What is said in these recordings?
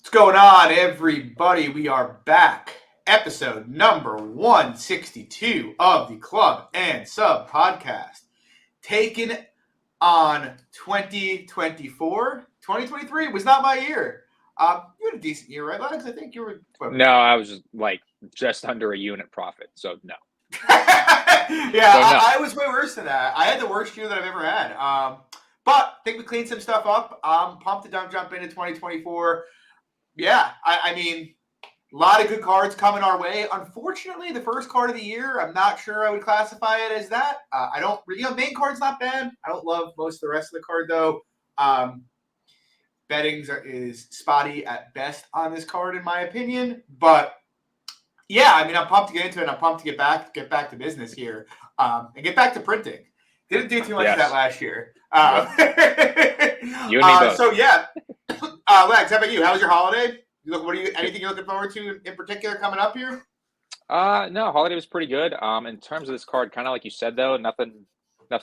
What's going on, everybody? We are back. Episode number 162 of the Club and Sub podcast. Taking on 2024. 2023 was not my year. You had a decent year, right, Lex? I think you were... No, I was just under a unit profit, so no. I was way worse than that. I had the worst year that I've ever had. But I think we cleaned some stuff up. I'm pumped to jump into 2024. Yeah, I mean, a lot of good cards coming our way. Unfortunately, the first card of the year, I'm not sure I would classify it as that. I don't, main card's not bad. I don't love most of the rest of the card, though. Betting is spotty at best on this card, in my opinion. But yeah, I mean, I'm pumped to get into it. And I'm pumped to get back to business here and get back to printing. Didn't do too much of that last year. You and me both. So yeah. Lex, how about you? How was your holiday? Anything you're looking forward to in particular coming up here? No, holiday was pretty good. In terms of this card, kind of like you said though, nothing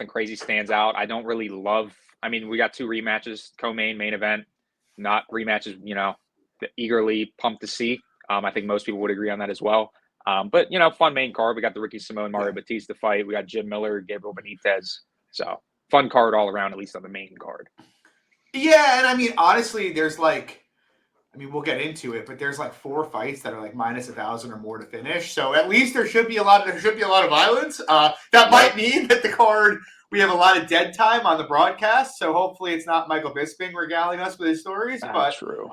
crazy stands out. I don't really love. I mean, we got two rematches, co-main, main event, not rematches. Eagerly pumped to see. I think most people would agree on that as well. But fun main card. We got the Ricky Simone, Mario Bautista fight. We got Jim Miller, Gabriel Benitez. So fun card all around, at least on the main card. Yeah, and I mean, honestly, there's we'll get into it, but there's 4 fights that are minus 1,000 or more to finish. So at least there should be a lot of violence. That might mean that the card, we have a lot of dead time on the broadcast. So hopefully it's not Michael Bisping regaling us with his stories. But true.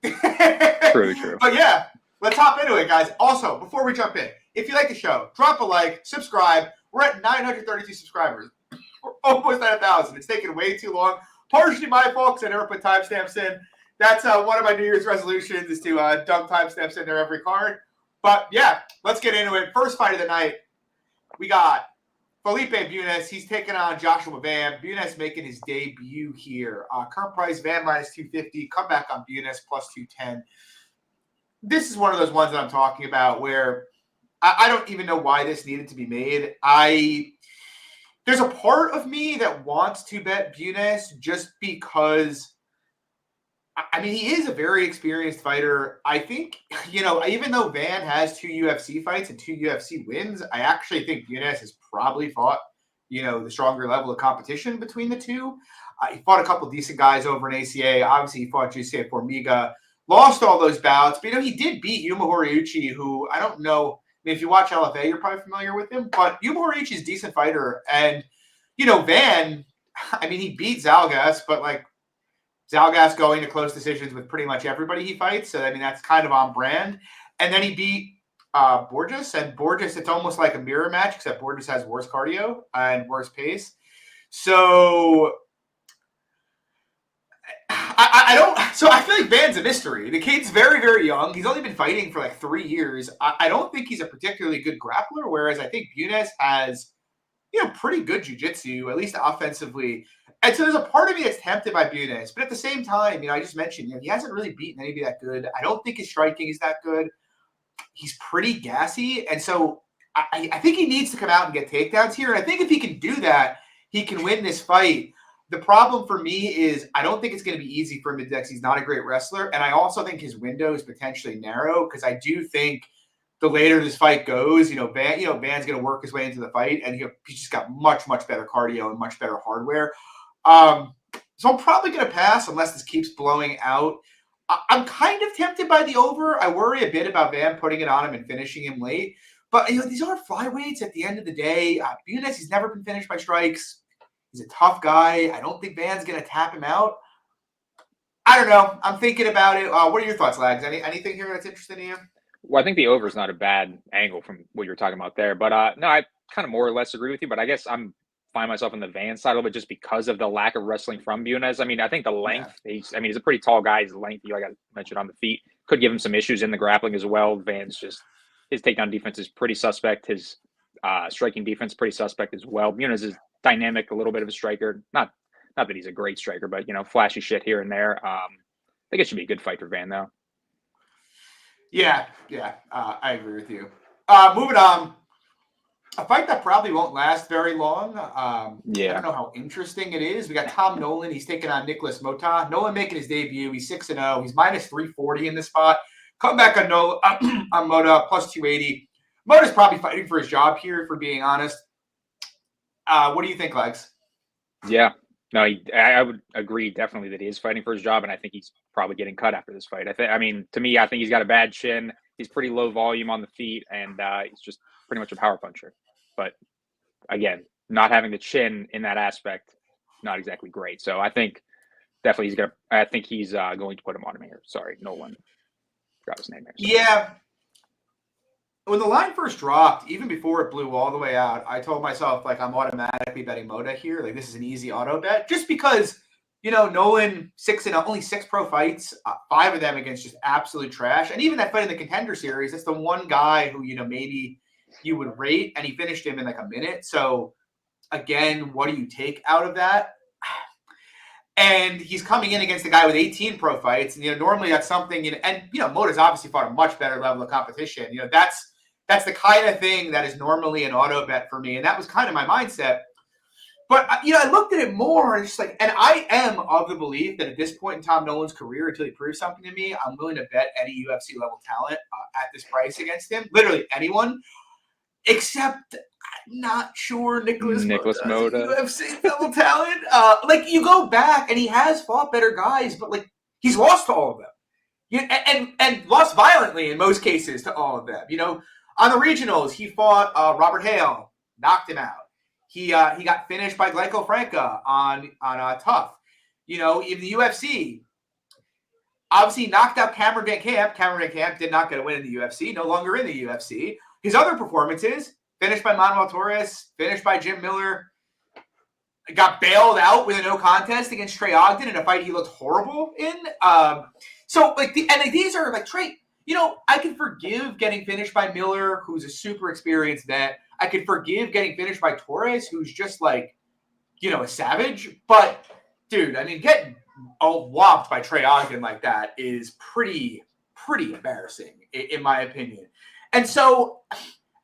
True. But yeah, let's hop into it, guys. Also, before we jump in, if you like the show, drop a like, subscribe. We're at 932 subscribers. We're almost at 1,000. It's taken way too long. Partially my fault because I never put timestamps in. That's one of my New Year's resolutions is to dump timestamps in there every card. But yeah, let's get into it. First fight of the night, we got Felipe Buess. He's taking on Joshua Van. Buess making his debut here. Current price, Van minus 250. Come back on Buess plus 210. This is one of those ones that I'm talking about where I don't even know why this needed to be made. There's a part of me that wants to bet Buess just because, I mean, he is a very experienced fighter. I think, even though Van has 2 UFC fights and 2 UFC wins, I actually think Buess has probably fought, the stronger level of competition between the two. He fought a couple decent guys over in ACA. Obviously, he fought Giuseppe Formiga, lost all those bouts. But, he did beat Yuma Horiuchi, who I don't know. I mean, if you watch LFA, you're probably familiar with him. But Yuma Horiuchi is a decent fighter. And, Van, I mean, he beat Zalgas, but, Zalgas going to close decisions with pretty much everybody he fights. So, I mean, that's kind of on brand. And then he beat Borges. And Borges, it's almost like a mirror match, except Borges has worse cardio and worse pace. So, I feel like Van's a mystery. The kid's very, very young. He's only been fighting for 3 years. I don't think he's a particularly good grappler, whereas I think Buess has, pretty good jiu-jitsu, at least offensively. And so there's a part of me that's tempted by Buess. But at the same time, I just mentioned, he hasn't really beaten anybody that good. I don't think his striking is that good. He's pretty gassy. And so I think he needs to come out and get takedowns here. And I think if he can do that, he can win this fight. The problem for me is I don't think it's going to be easy for him to do because he's not a great wrestler. And I also think his window is potentially narrow because I do think the later this fight goes, Van's going to work his way into the fight. And he's just got much, much better cardio and much better hardware. So I'm probably going to pass unless this keeps blowing out. I'm kind of tempted by the over. I worry a bit about Van putting it on him and finishing him late. But, these are flyweights at the end of the day. Buess, he's never been finished by strikes. He's a tough guy. I don't think Van's going to tap him out. I don't know. I'm thinking about it. What are your thoughts, Lags? Anything here that's interesting to you? Well, I think the over is not a bad angle from what you were talking about there. But, no, I kind of more or less agree with you. But I guess I'm find myself on the Van side a little bit just because of the lack of wrestling from Buess. I mean, I think the length, he's a pretty tall guy. He's lengthy, like I mentioned, on the feet. Could give him some issues in the grappling as well. Van's just, his takedown defense is pretty suspect. His striking defense pretty suspect as well. Buess is dynamic, a little bit of a striker. Not that he's a great striker, but, flashy shit here and there. I think it should be a good fight for Van, though. Yeah, I agree with you. Moving on. a fight that probably won't last very long. I Yeah. don't know how interesting it is. We got Tom Nolan. He's taking on Nicolas Mota. Nolan making his debut. He's 6-0. He's minus 340 in this spot. Come back on on Mota, plus 280. Mota's probably fighting for his job here, for being honest. What do you think, Legs? Yeah. No, I would agree definitely that he is fighting for his job, and I think he's probably getting cut after this fight. I mean, to me, I think he's got a bad chin. He's pretty low volume on the feet, and he's just pretty much a power puncher. But again, not having the chin in that aspect, not exactly great. So I think definitely he's going to put him on him here. Sorry, Nolan. Forgot his name here. Yeah. When the line first dropped, even before it blew all the way out, I told myself, like, I'm automatically betting Mota here. Like, this is an easy auto bet. Just because, Nolan, 6-0, only 6 pro fights, 5 of them against just absolute trash. And even that fight in the Contender Series, that's the one guy who, maybe you would rate, and he finished him in like a minute. So, again, what do you take out of that? And he's coming in against a guy with 18 pro fights. And, normally that's something, and, Mota's obviously fought a much better level of competition. That's the kind of thing that is normally an auto bet for me. And that was kind of my mindset. But, I looked at it more and just like, and I am of the belief that at this point in Tom Nolan's career, until he proves something to me, I'm willing to bet any UFC level talent at this price against him. Literally anyone. Except, I'm not sure Nicolas Mota. UFC level talent. You go back, and he has fought better guys, but he's lost to all of them. And lost violently in most cases to all of them. On the regionals, he fought Robert Hale, knocked him out. He got finished by Glencoe Franca on Tough. In the UFC, obviously knocked out Cameron Van Camp. Cameron Van Camp did not get a win in the UFC. No longer in the UFC. His other performances, finished by Manuel Torres, finished by Jim Miller, got bailed out with a no contest against Trey Ogden in a fight he looked horrible in. These are Trey, I can forgive getting finished by Miller, who's a super experienced vet. I could forgive getting finished by Torres, who's just a savage. But, dude, getting whopped by Trey Ogden like that is pretty embarrassing, in my opinion. And so,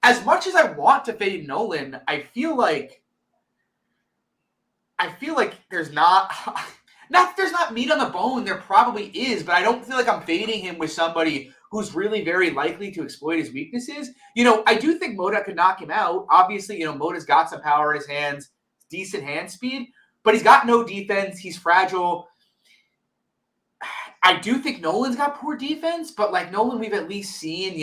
as much as I want to fade Nolan, I feel like there's not there's not meat on the bone. There probably is, but I don't feel like I'm fading him with somebody who's really very likely to exploit his weaknesses. I do think Mota could knock him out. Obviously, Mota's got some power in his hands, decent hand speed, but he's got no defense. He's fragile. I do think Nolan's got poor defense, but Nolan, we've at least seen,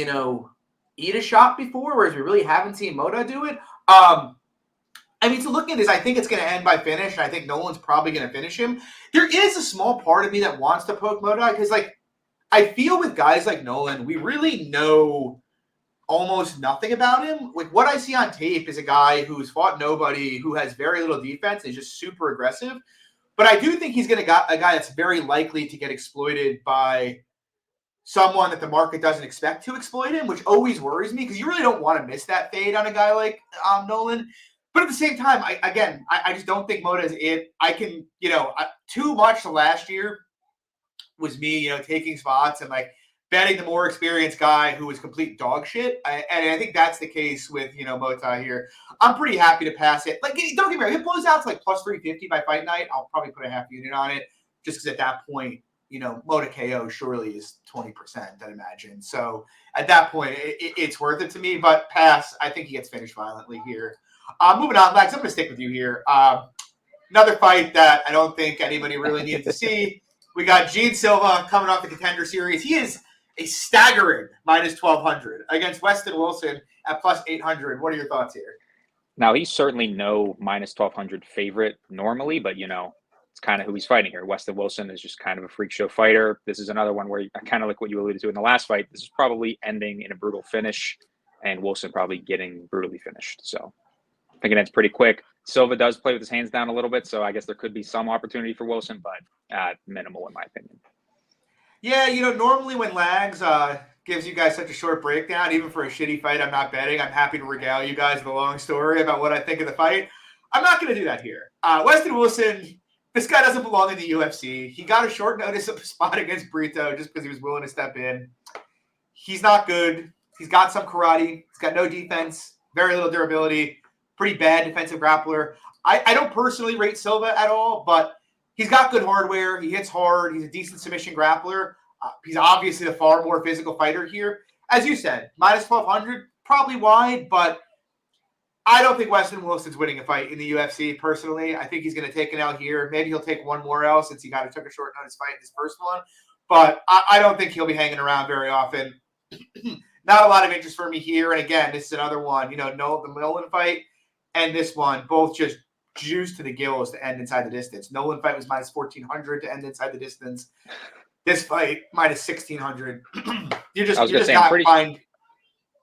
eat a shot before, whereas we really haven't seen Mota do it. So looking at this, I think it's going to end by finish, and I think Nolan's probably going to finish him. There is a small part of me that wants to poke Mota, because, I feel with guys like Nolan, we really know almost nothing about him. What I see on tape is a guy who's fought nobody, who has very little defense, and is just super aggressive. But I do think he's going to get a guy that's very likely to get exploited by someone that the market doesn't expect to exploit him, which always worries me, because you really don't want to miss that fade on a guy like Nolan. But at the same time, I just don't think Mota is it. I can, too much last year was me, taking spots and betting the more experienced guy who was complete dog shit. And I think that's the case with, Mota here. I'm pretty happy to pass it. Don't get me wrong, if it blows out to plus 350 by fight night, I'll probably put a half unit on it, just because at that point, Mota KO surely is 20%, I'd imagine. So at that point, it's worth it to me. But pass, I think he gets finished violently here. Moving on, Lex, I'm going to stick with you here. Another fight that I don't think anybody really needed to see. We got Gene Silva coming off the Contender Series. He is a staggering minus 1,200 against Weston Wilson at plus 800. What are your thoughts here? Now, he's certainly no minus 1,200 favorite normally, but, it's kind of who he's fighting here. Weston Wilson is just kind of a freak show fighter. This is another one where I kind of like what you alluded to in the last fight. This is probably ending in a brutal finish, and Wilson probably getting brutally finished. So I think that's pretty quick. Silva does play with his hands down a little bit, so I guess there could be some opportunity for Wilson, but minimal in my opinion. Yeah, normally when Lags gives you guys such a short breakdown, even for a shitty fight I'm not betting, I'm happy to regale you guys with a long story about what I think of the fight. I'm not going to do that here. Weston Wilson, this guy doesn't belong in the UFC. He got a short notice of a spot against Brito just because he was willing to step in. He's not good. He's got some karate. He's got no defense. very little durability, pretty bad defensive grappler. I don't personally rate Silva at all, but he's got good hardware. He hits hard. He's a decent submission grappler. He's obviously the far more physical fighter here. As you said, minus 1,200, probably wide, but I don't think Weston Wilson's winning a fight in the UFC, personally. I think he's going to take an L here. Maybe he'll take one more L since he took a short notice fight in his first one. But I don't think he'll be hanging around very often. Not a lot of interest for me here. And again, this is another one, the Nolan fight and this one, both just juiced to the gills to end inside the distance. Nolan fight was minus 1,400 to end inside the distance. This fight, minus 1,600. You're just not fine.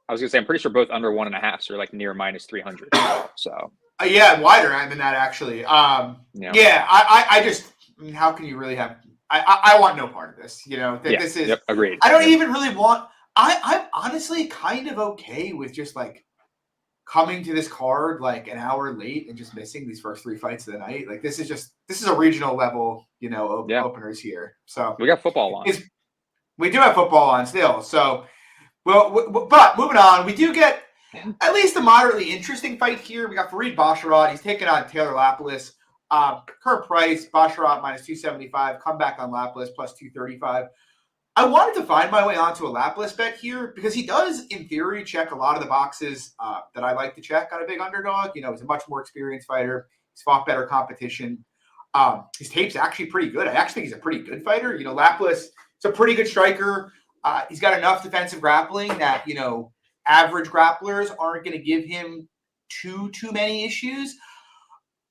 I was going to say, I'm pretty sure both under 1.5, so like near minus 300. So yeah, wider than that, actually. Yeah, I just, how can you really have, I want no part of this, this is, agreed. I don't even really want, I'm honestly kind of okay with just like coming to this card like an hour late and just missing these first 3 fights of the night. Like this is a regional level, openers here. So we got football on. We do have football on still. So, but moving on, we do get at least a moderately interesting fight here. We got Farid Basharat. He's taking on Taylor Lapilus. Current price, Basharat minus 275. Comeback on Lapilus plus 235. I wanted to find my way onto a Lapilus bet here because he does, in theory, check a lot of the boxes that I like to check on a big underdog. He's a much more experienced fighter. He's fought better competition. His tape's actually pretty good. I actually think he's a pretty good fighter. Lapilus is a pretty good striker. He's got enough defensive grappling that, average grapplers aren't going to give him too many issues.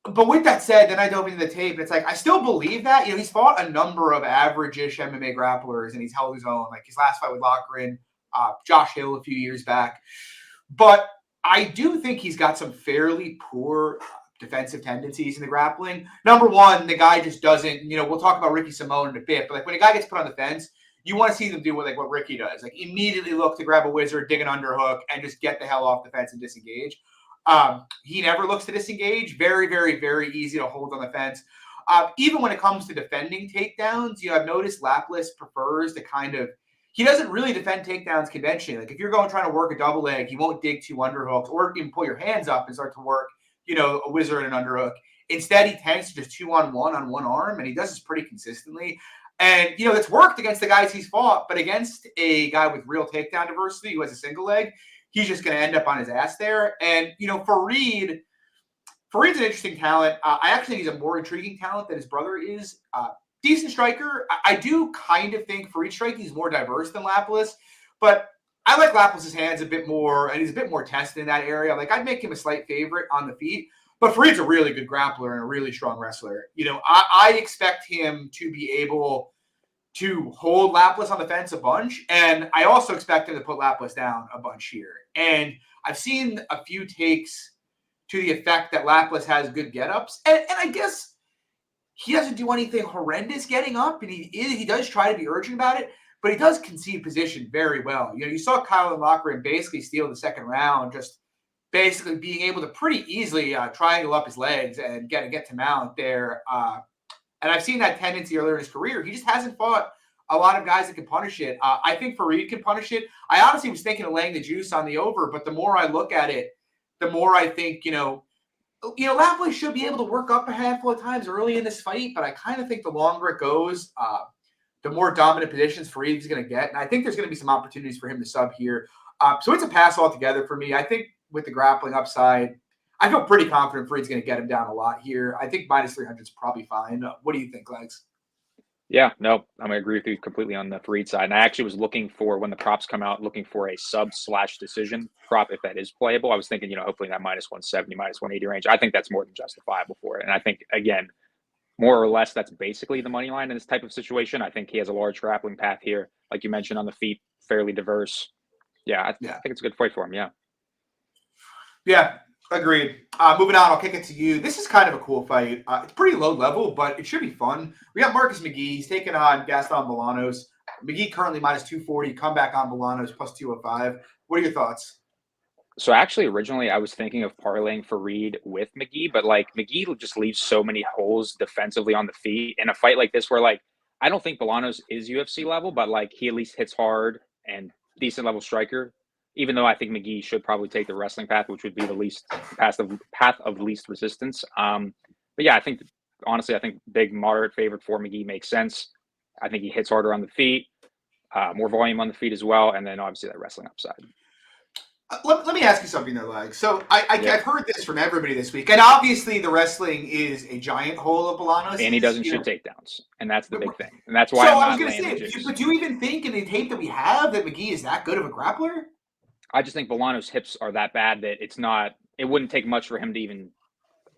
But with that said, then I dove into the tape, and it's like, I still believe that. He's fought a number of average-ish MMA grapplers, and he's held his own. Like his last fight with Lochran, Josh Hill a few years back. But I do think he's got some fairly poor defensive tendencies in the grappling. Number one, the guy just doesn't, we'll talk about Ricky Simone in a bit, but like when a guy gets put on the fence, you want to see them do what Ricky does. Like immediately look to grab a wizard, dig an underhook, and just get the hell off the fence and disengage. He never looks to disengage. Very, very, very easy to hold on the fence. Even when it comes to defending takedowns, I've noticed Lapilus prefers to he doesn't really defend takedowns conventionally. Like if you're trying to work a double leg, he won't dig 2 underhooks or even pull your hands up and start to work, a wizard and an underhook. Instead, he tends to just 2-on-1 on one arm, and he does this pretty consistently. And, it's worked against the guys he's fought, but against a guy with real takedown diversity who has a single leg, he's just going to end up on his ass there. And, Farid's an interesting talent. I actually think he's a more intriguing talent than his brother is. Decent striker. I do kind of think Farid's striking is more diverse than Lapilus, but I like Lapilus's hands a bit more, and he's a bit more tested in that area. Like, I'd make him a slight favorite on the feet, but Farid's a really good grappler and a really strong wrestler. I expect him to be able to hold Lapilus on the fence a bunch, and I also expect him to put Lapilus down a bunch here. And I've seen a few takes to the effect that Lapilus has good get-ups, and I guess he doesn't do anything horrendous getting up, and he does try to be urgent about it, but he does concede position very well. You saw Kyle and Lochran basically steal the second round, just basically being able to pretty easily triangle up his legs and get to mount there. And I've seen that tendency earlier in his career. He just hasn't fought a lot of guys that can punish it. I think Farid can punish it. I honestly was thinking of laying the juice on the over, but the more I look at it, the more I think, Lapilus should be able to work up a handful of times early in this fight, but I kind of think the longer it goes, the more dominant positions Farid's going to get. And I think there's going to be some opportunities for him to sub here. So it's a pass altogether for me. I think with the grappling upside, I feel pretty confident Farid's going to get him down a lot here. I think minus 300 is probably fine. What do you think, Legs? Yeah, no, I'm going to agree with you completely on the Farid side. And I actually was looking for, when the props come out, looking for a sub/decision prop if that is playable. I was thinking, hopefully that minus 170, minus 180 range. I think that's more than justifiable for it. And I think, again, more or less, that's basically the money line in this type of situation. I think he has a large grappling path here. Like you mentioned, on the feet, fairly diverse. Yeah, I think it's a good fight for him, yeah. Yeah, agreed. Moving on, I'll kick it to you. This is kind of a cool fight. It's pretty low level, but it should be fun. We got Marcus McGhee. He's taking on Gaston Bolanos. McGhee currently minus 240. Comeback on Bolanos plus 205. What are your thoughts? So actually, originally, I was thinking of parlaying Farid with McGhee, but McGhee just leaves so many holes defensively on the feet in a fight like this where I don't think Bolanos is UFC level, but he at least hits hard and decent level striker. even though I think McGhee should probably take the wrestling path, which would be the path of least resistance. But yeah, honestly, I think big moderate favorite for McGhee makes sense. I think he hits harder on the feet, more volume on the feet as well, and then obviously that wrestling upside. Let me ask you something though, Lag. So I've heard this from everybody this week, and obviously the wrestling is a giant hole of Bolanos. And he doesn't shoot takedowns, and that's the big thing. And that's why I was going to say, but do you even think in the tape that we have that McGhee is that good of a grappler? I just think Bolanos' hips are that bad that it wouldn't take much for him to even,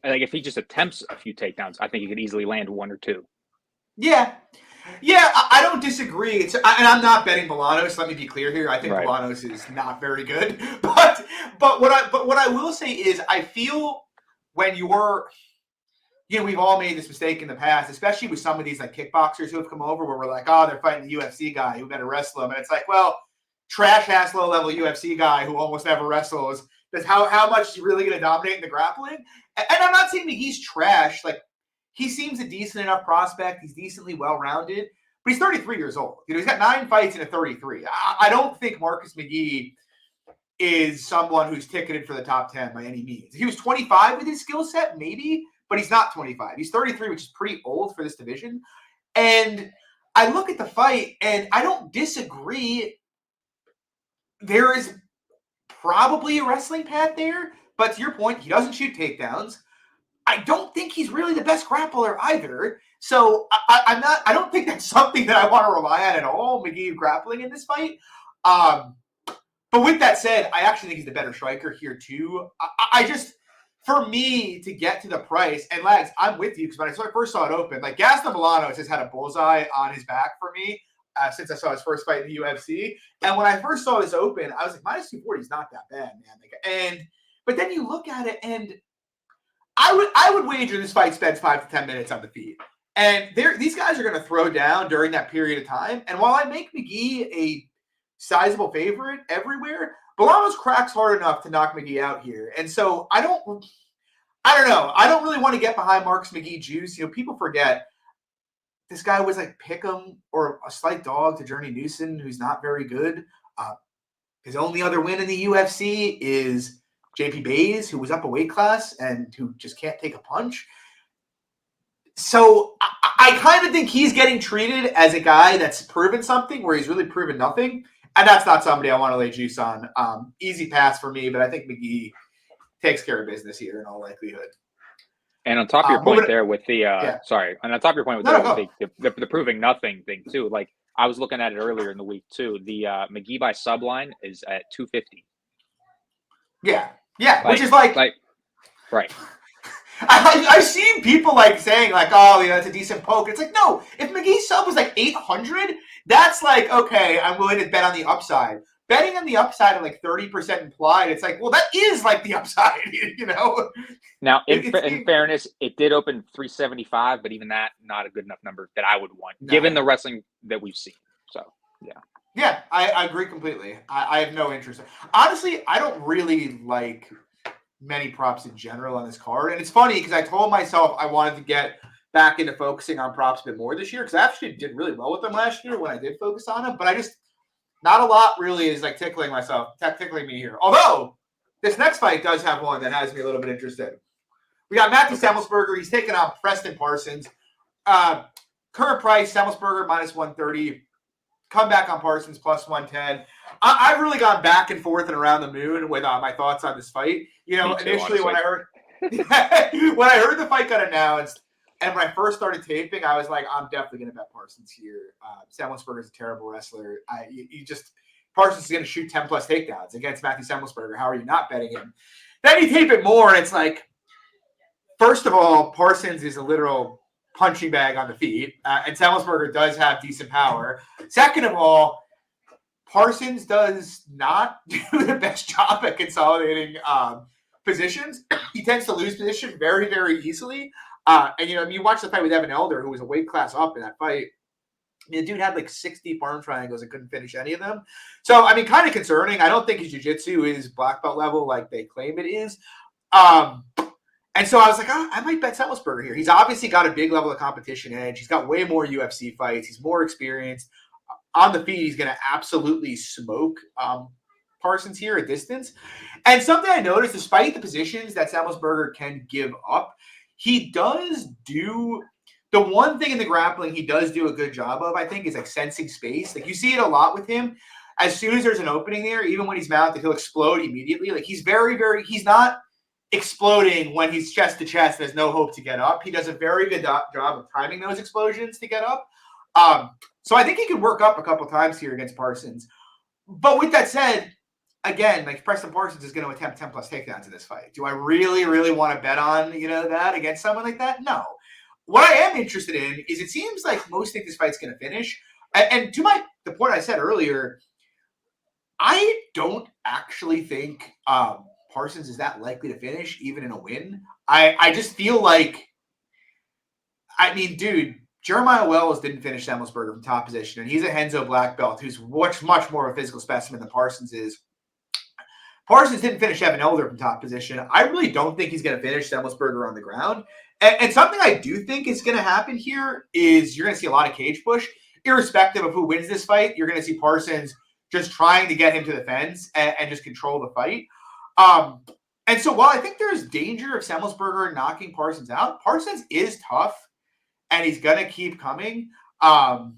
like, if he just attempts a few takedowns, I think he could easily land 1 or 2. Yeah. Yeah, I don't disagree. And I'm not betting Bolanos. Let me be clear here. I think Bolanos is not very good. But what I will say is, I feel when we've all made this mistake in the past, especially with some of these like kickboxers who have come over, where we're like, oh, they're fighting the UFC guy, who better wrestle him, and it's like, well, trash ass low level UFC guy who almost never wrestles. That's how much is he really going to dominate in the grappling? And I'm not saying that he's trash. Like, he seems a decent enough prospect. He's decently well-rounded, but he's 33 years old. He's got 9 fights in a 33. I don't think Marcus McGhee is someone who's ticketed for the top 10 by any means. If he was 25 with his skill set, maybe, but he's not 25. He's 33, which is pretty old for this division. And I look at the fight, and I don't disagree. There is probably a wrestling path there, but to your point, he doesn't shoot takedowns. I don't think he's really the best grappler either. So I don't think that's something that I want to rely on at all, McGhee grappling in this fight. But with that said, I actually think he's the better striker here too. For me to get to the price, and Lags, I'm with you, because when I first saw it open, like Gaston Bolanos has had a bullseye on his back for me since I saw his first fight in the UFC. And when I first saw this open, I was like, minus 240 is not that bad, man. But then you look at it, and I would wager this fight spends 5 to 10 minutes on the feet. And these guys are going to throw down during that period of time. And while I make McGhee a sizable favorite everywhere, Bolanos cracks hard enough to knock McGhee out here. And so I don't know. I don't really want to get behind Marcus McGhee juice. People forget this guy was like pick'em or a slight dog to Journey Newson, who's not very good. His only other win in the UFC is JP Bays, who was up a weight class and who just can't take a punch. So I kind of think he's getting treated as a guy that's proven something where he's really proven nothing. And that's not somebody I want to lay juice on. Easy pass for me, but I think McGhee takes care of business here in all likelihood. And on top of your point there with the on top of your point with the proving nothing thing too, like I was looking at it earlier in the week too. The McGhee by subline is at 250. Yeah, which is like right. I've seen people like saying like, oh, it's a decent poke. It's like, no, if McGee's sub was like 800, that's like, okay, I'm willing to bet on the upside. Betting on the upside at like 30% implied, it's like, well, that is like the upside, Now, in fairness, it did open 375, but even that, not a good enough number that I would want, given the wrestling that we've seen. So, yeah. Yeah, I agree completely. I have no interest. Honestly, I don't really like many props in general on this card. And it's funny because I told myself I wanted to get back into focusing on props a bit more this year, because I actually did really well with them last year when I did focus on them. But I just, not a lot really is like tickling me here. Although, this next fight does have one that has me a little bit interested. We got Matheus Semelsberger. He's taking on Preston Parsons. Current price, Semelsberger minus 130. Come back on Parsons plus 110. I've really gone back and forth and around the moon with my thoughts on this fight. Initially when I heard the fight got announced and when I first started taping, I was like, I'm definitely going to bet Parsons here. Semelsberger is a terrible wrestler. Parsons is going to shoot 10 plus takedowns against Matheus Semelsberger. How are you not betting him? Then you tape it more, and it's like, first of all, Parsons is a literal punching bag on the feet, and Semelsberger does have decent power. Second of all, Parsons does not do the best job at consolidating positions. He tends to lose position very, very easily. And you watch the fight with Evan Elder, who was a weight class up in that fight. The dude had like 60 arm triangles and couldn't finish any of them. So, kind of concerning. I don't think his jiu-jitsu is black belt level like they claim it is. And so I was like, I might bet Semelsberger here. He's obviously got a big level of competition edge. He's got way more UFC fights. He's more experienced. On the feet, he's going to absolutely smoke Parsons here at distance. And something I noticed, despite the positions that Semelsberger can give up, he does do the one thing in the grappling he does do a good job of, I think, is like sensing space. Like you see it a lot with him. As soon as there's an opening there, even when he's mounted, he'll explode immediately. Like he's he's not exploding when he's chest to chest. There's no hope to get up. He does a very good job of timing those explosions to get up. So I think he could work up a couple times here against Parsons. But with that said, again, like Preston Parsons is going to attempt 10 plus takedowns in this fight. Do I really, really want to bet on, that against someone like that? No. What I am interested in is it seems like most think this fight's going to finish. And to the point I said earlier, I don't actually think Parsons is that likely to finish, even in a win. I just feel like, dude, Jeremiah Wells didn't finish Semelsberger from top position, and he's a Henzo black belt who's much more of a physical specimen than Parsons is. Parsons didn't finish Evan Elder from top position. I really don't think he's going to finish Semelsberger on the ground. And something I do think is going to happen here is you're going to see a lot of cage push. Irrespective of who wins this fight, you're going to see Parsons just trying to get him to the fence and just control the fight. And so while I think there's danger of Semelsberger knocking Parsons out, Parsons is tough, and he's going to keep coming. I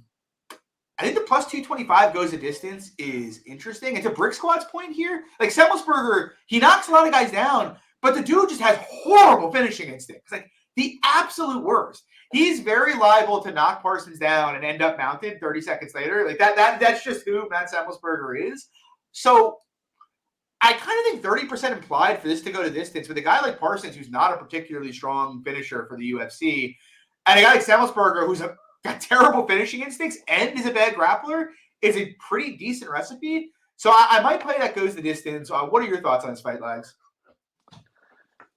think the plus 225 goes a distance is interesting. And to Brick Squad's point here, like Semelsberger, he knocks a lot of guys down, but the dude just has horrible finishing instincts. Like the absolute worst. He's very liable to knock Parsons down and end up mounted 30 seconds later. Like that's just who Matt Semelsberger is. So I kind of think 30% implied for this to go to distance with a guy like Parsons, who's not a particularly strong finisher for the UFC, and a guy like Semelsberger, who's got terrible finishing instincts and is a bad grappler, is a pretty decent recipe. So I might play that goes the distance. What are your thoughts on this fight, Lags?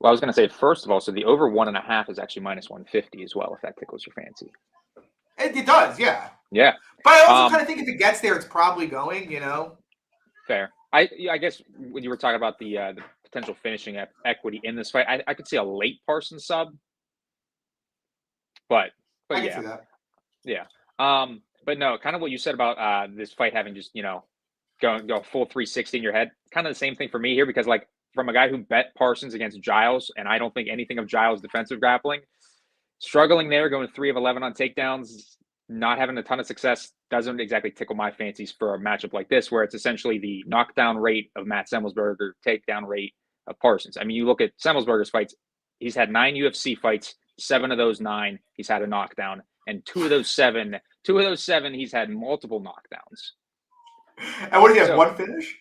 Well, I was going to say, first of all, so the over 1.5 is actually minus 150 as well, if that tickles your fancy. It does, yeah. Yeah. But I also kind of think if it gets there, it's probably going, Fair. I guess when you were talking about the potential finishing equity in this fight, I could see a late Parsons sub. But I can yeah. see that. Yeah. But no, kind of what you said about this fight having just, go full 360 in your head. Kind of the same thing for me here, because like from a guy who bet Parsons against Giles, and I don't think anything of Giles' defensive grappling, struggling there, going 3 of 11 on takedowns, not having a ton of success, doesn't exactly tickle my fancies for a matchup like this, where it's essentially the knockdown rate of Matt Semelsberger, takedown rate of Parsons. I mean, you look at Semelsberger's fights, he's had 9 UFC fights, 7 of those 9, he's had a knockdown, and 2 of those 7, he's had multiple knockdowns. And what did he have, one finish?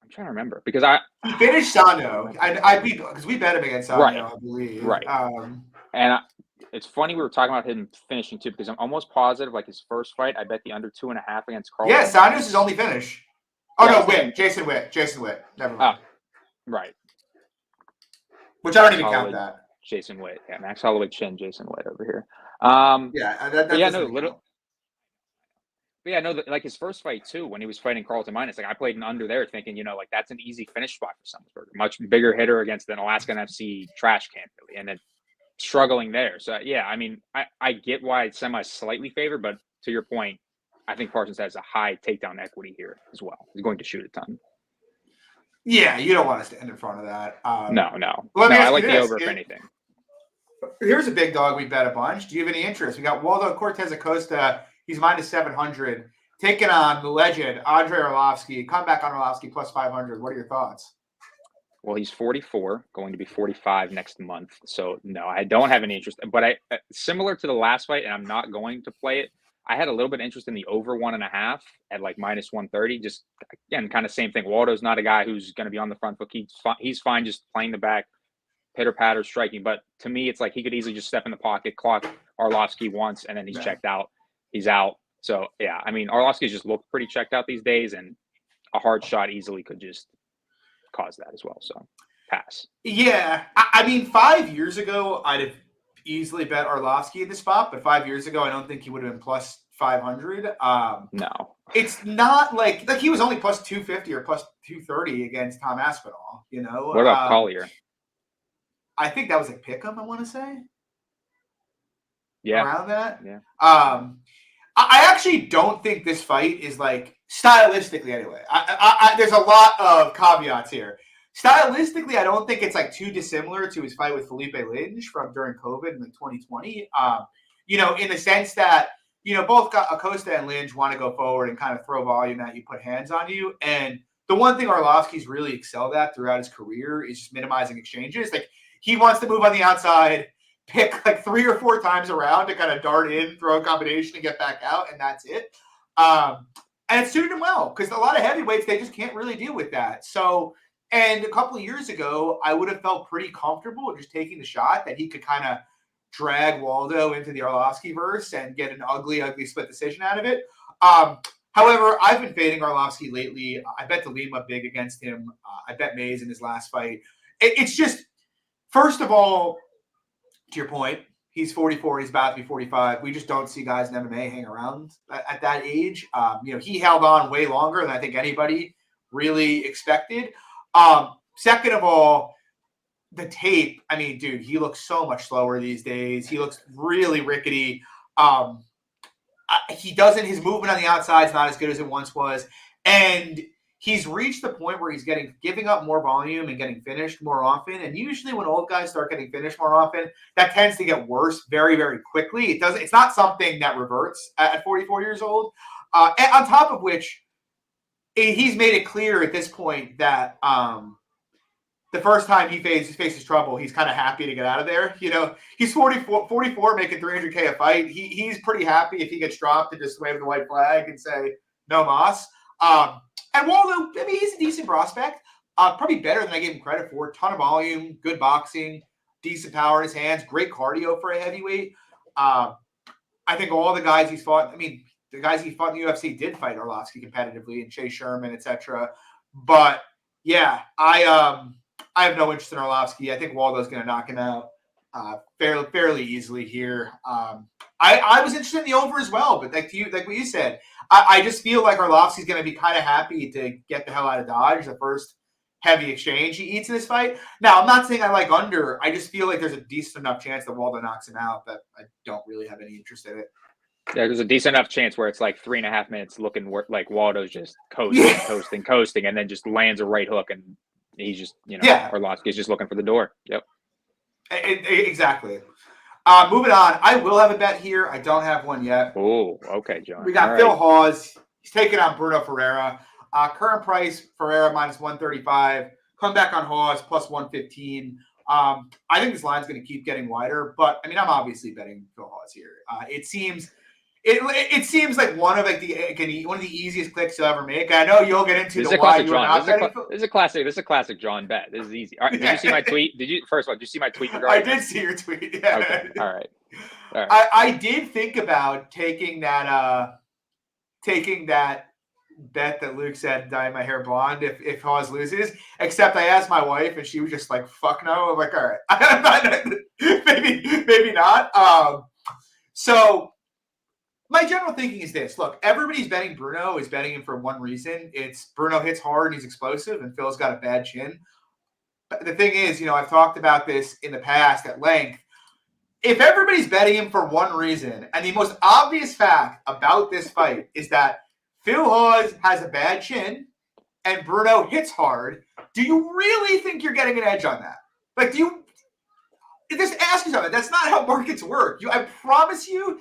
I'm trying to remember, because he finished Sano. Because we bet him against Sano, right. I believe. Right. It's funny we were talking about him finishing too, because I'm almost positive, like his first fight, I bet the under 2.5 against Carl. Yeah, Sano's his only finish. Oh yeah, no, Witt. Jason Witt. Never mind. Right. Which I don't even count that. Jason Witt. Yeah, Max Holloway chin, Jason Witt over here. Like his first fight too, when he was fighting Carlton Minus, like I played an under there thinking, like that's an easy finish spot for Semelsberger. Much bigger hitter against an Alaskan FC trash can, really, and then struggling there. So yeah, I mean, I get why it's slightly favored, but to your point, I think Parsons has a high takedown equity here as well. He's going to shoot a ton. Yeah, you don't want to stand in front of that. No. I like the over if anything. Here's a big dog we bet a bunch. Do you have any interest? We got Waldo Cortes-Acosta. He's minus 700. Taking on the legend, Andrei Arlovski. Comeback on Arlovski plus 500. What are your thoughts? Well, he's 44, going to be 45 next month. So, no, I don't have any interest. But similar to the last fight, and I'm not going to play it, I had a little bit of interest in the over 1.5 at like minus 130. Just, again, kind of same thing. Waldo's not a guy who's going to be on the front foot. He's fine just playing the back, pitter-patter, striking. But to me, it's like he could easily just step in the pocket, clock Arlovski once, and then he's checked out. He's out. So, yeah, I mean, Arlovski's just looked pretty checked out these days, and a hard shot easily could just cause that as well. So, pass. Yeah. I mean, 5 years ago, I'd have easily bet Arlovski in the spot, but 5 years ago, I don't think he would have been plus 500. No. It's not like he was only plus 250 or plus 230 against Tom Aspinall, What about Collier? I think that was like pick'em, I want to say. Yeah. Around that. Yeah. I actually don't think this fight is like Stylistically, anyway. There's a lot of caveats here. Stylistically, I don't think it's like too dissimilar to his fight with Felipe Lynch from during COVID in 2020. In the sense that, both Acosta and Lynch want to go forward and kind of throw volume at you, put hands on you. And the one thing Arlovski's really excelled at throughout his career is just minimizing exchanges. Like, he wants to move on the outside, pick like 3 or 4 times around to kind of dart in, throw a combination, and get back out, and that's it. And it suited him well because a lot of heavyweights, they just can't really deal with that. So, and a couple of years ago, I would have felt pretty comfortable just taking the shot that he could kind of drag Waldo into the Arlovski verse and get an ugly, ugly split decision out of it. However, I've been fading Arlovski lately. I bet the Lima big against him. I bet Mays in his last fight. It's just, first of all, to your point, he's 44. He's about to be 45. We just don't see guys in MMA hang around at that age. He held on way longer than I think anybody really expected. Second of all, the tape. I mean, dude, he looks so much slower these days. He looks really rickety. His movement on the outside is not as good as it once was. And he's reached the point where he's giving up more volume and getting finished more often. And usually when old guys start getting finished more often, that tends to get worse very, very quickly. It's not something that reverts at 44 years old. And on top of which, he's made it clear at this point that the first time he faces trouble, he's kind of happy to get out of there. He's 44 making $300K a fight. He's pretty happy if he gets dropped to just wave the white flag and say, no mas. And Waldo, I mean, he's a decent prospect. Probably better than I gave him credit for. Ton of volume, good boxing, decent power in his hands, great cardio for a heavyweight. I think all the guys he's fought, the guys he fought in the UFC did fight Arlovski competitively, and Chase Sherman, etc. But yeah, I have no interest in Arlovski. I think Waldo's going to knock him out fairly easily here. I was interested in the over as well, but like what you said, I just feel like Arlovski's going to be kind of happy to get the hell out of Dodge, the first heavy exchange he eats in this fight. Now, I'm not saying I like under. I just feel like there's a decent enough chance that Waldo knocks him out that I don't really have any interest in it. Yeah, there's a decent enough chance where it's like 3.5 minutes looking like Waldo's just coasting, and then just lands a right hook, and he's just, Arlovski's just looking for the door. Yep. Exactly. Moving on. I will have a bet here. I don't have one yet. Oh, okay, John. We got Phil Hawes. He's taking on Bruno Ferreira. Current price, Ferreira minus 135. Come back on Hawes plus 115. I think this line's going to keep getting wider, but I'm obviously betting Phil Hawes here. It seems like one of the easiest clicks you'll ever make. I know you'll get into the why you're not betting. This is a classic John bet. This is easy. All right, did you see my tweet? Did you see my tweet? I did see your tweet. Yeah. Okay. All right. I did think about taking that bet that Luke said, dye my hair blonde if Hawes loses, except I asked my wife and she was just like, fuck no. I'm like, all right, maybe not. So my general thinking is this. Look, everybody's betting Bruno is betting him for one reason. It's Bruno hits hard and he's explosive, and Phil's got a bad chin. But the thing is, I've talked about this in the past at length. If everybody's betting him for one reason, and the most obvious fact about this fight is that Phil Hawes has a bad chin and Bruno hits hard, do you really think you're getting an edge on that? Like, just ask yourself, that's not how markets work. I promise you,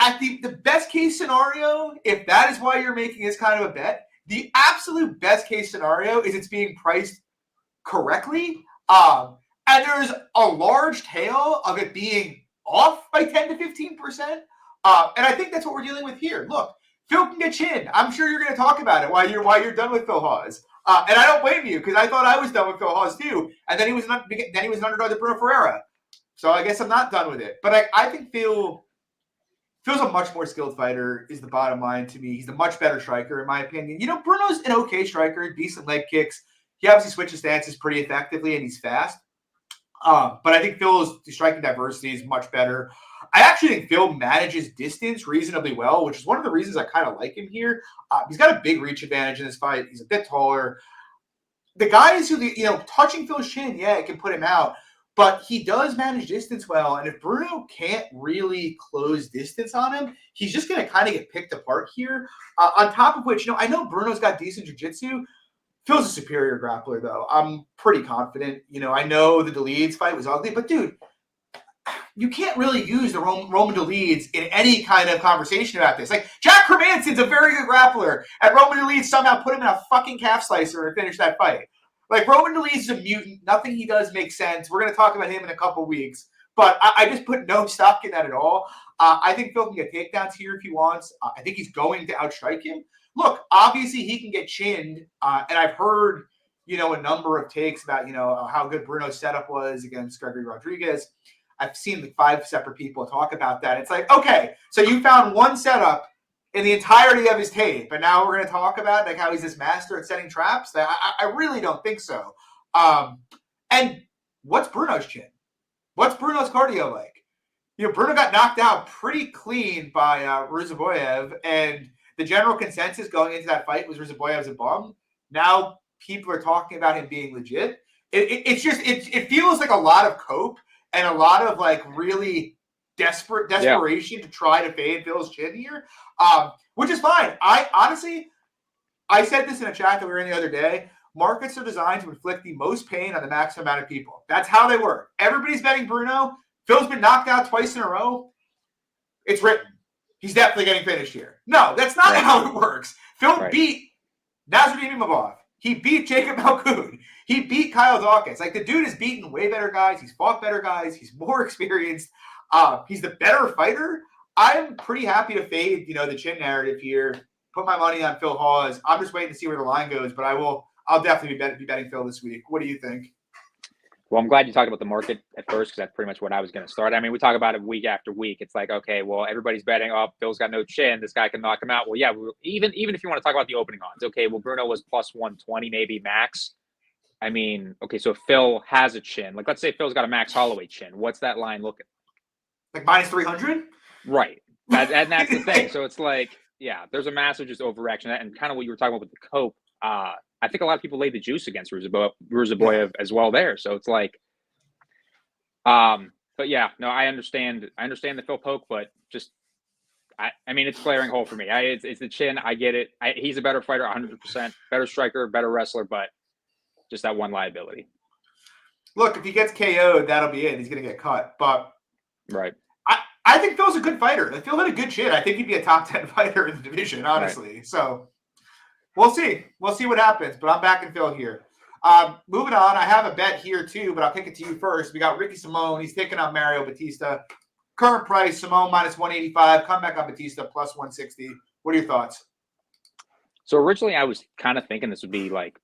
at the best case scenario, if that is why you're making this kind of a bet, the absolute best case scenario is it's being priced correctly. And there's a large tail of it being off by 10 to 15%. And I think that's what we're dealing with here. Look, Phil can get chin. I'm sure you're going to talk about it while you're done with Phil Hawes. And I don't blame you, because I thought I was done with Phil Hawes too. And then he was an underdog to Bruno Ferreira. So I guess I'm not done with it. But I think Phil's a much more skilled fighter is the bottom line to me. He's a much better striker, in my opinion. Bruno's an okay striker, decent leg kicks. He obviously switches stances pretty effectively, and he's fast. But I think Phil's striking diversity is much better. I actually think Phil manages distance reasonably well, which is one of the reasons I kind of like him here. He's got a big reach advantage in this fight. He's a bit taller. The guys who, touching Phil's chin, yeah, it can put him out. But he does manage distance well, and if Bruno can't really close distance on him, he's just going to kind of get picked apart here. On top of which, I know Bruno's got decent jiu-jitsu. Phil's a superior grappler, though. I'm pretty confident. I know the Deledes fight was ugly, but dude, you can't really use the Roman Deledes in any kind of conversation about this. Like, Jack Hermansson's a very good grappler, and Roman Deledes somehow put him in a fucking calf slicer and finish that fight. Like, Roman Deledes is a mutant. Nothing he does makes sense. We're going to talk about him in a couple weeks. But I just put no stock in that at all. I think Phil can get takedowns here if he wants. I think he's going to outstrike him. Look, obviously he can get chinned. And I've heard, a number of takes about, how good Bruno's setup was against Gregory Rodriguez. I've seen like 5 separate people talk about that. It's like, okay, so you found one setup in the entirety of his tape, and now we're going to talk about like how he's this master at setting traps. I really don't think so. And what's Bruno's chin? What's Bruno's cardio like? Bruno got knocked out pretty clean by Ruziboyev, and the general consensus going into that fight was Ruziboyev's a bum. Now people are talking about him being legit. It feels like a lot of cope and a lot of like really desperation to try to fade Phil's chin here, which is fine. I said this in a chat that we were in the other day. Markets are designed to inflict the most pain on the maximum amount of people. That's how they work. Everybody's betting Bruno. Phil's been knocked out twice in a row. It's written. He's definitely getting finished here. No, that's not how it works. Phil beat Nasruddin Imavov. He beat Jacob Malkoun. He beat Kyle Dawkins. Like, the dude has beaten way better guys. He's fought better guys. He's more experienced. He's the better fighter. I'm pretty happy to fade, the chin narrative here. Put my money on Phil Hawes. I'm just waiting to see where the line goes, but I'll definitely be betting Phil this week. What do you think? Well, I'm glad you talked about the market at first, because that's pretty much what I was going to start. I mean, we talk about it week after week. It's like, okay, well, everybody's betting, oh, Phil's got no chin. This guy can knock him out. Well, yeah, even if you want to talk about the opening odds, okay, well, Bruno was plus 120 maybe max. I mean, okay, so if Phil has a chin, like let's say Phil's got a Max Holloway chin. What's that line looking like? Minus 300? Right. And that's the thing. So it's like, yeah, there's a massive just overreaction. And kind of what you were talking about with the cope, I think a lot of people laid the juice against Ruziboyev as well there. So it's like, but yeah, no, I understand the Phil poke, but just, I mean, it's glaring hole for me. It's the chin. I get it. He's a better fighter, 100%, better striker, better wrestler, but just that one liability. Look, if he gets KO'd, that'll be it. He's going to get cut. But right. I think Phil's a good fighter. Phil had a good chin. I think he'd be a top 10 fighter in the division, honestly. Right. So we'll see. We'll see what happens. But I'm backing Phil here. Moving on, I have a bet here too, but I'll kick it to you first. We got Ricky Simone. He's taking on Mario Bautista. Current price, Simone minus 185. Comeback on Bautista plus 160. What are your thoughts? So originally I was kind of thinking this would be like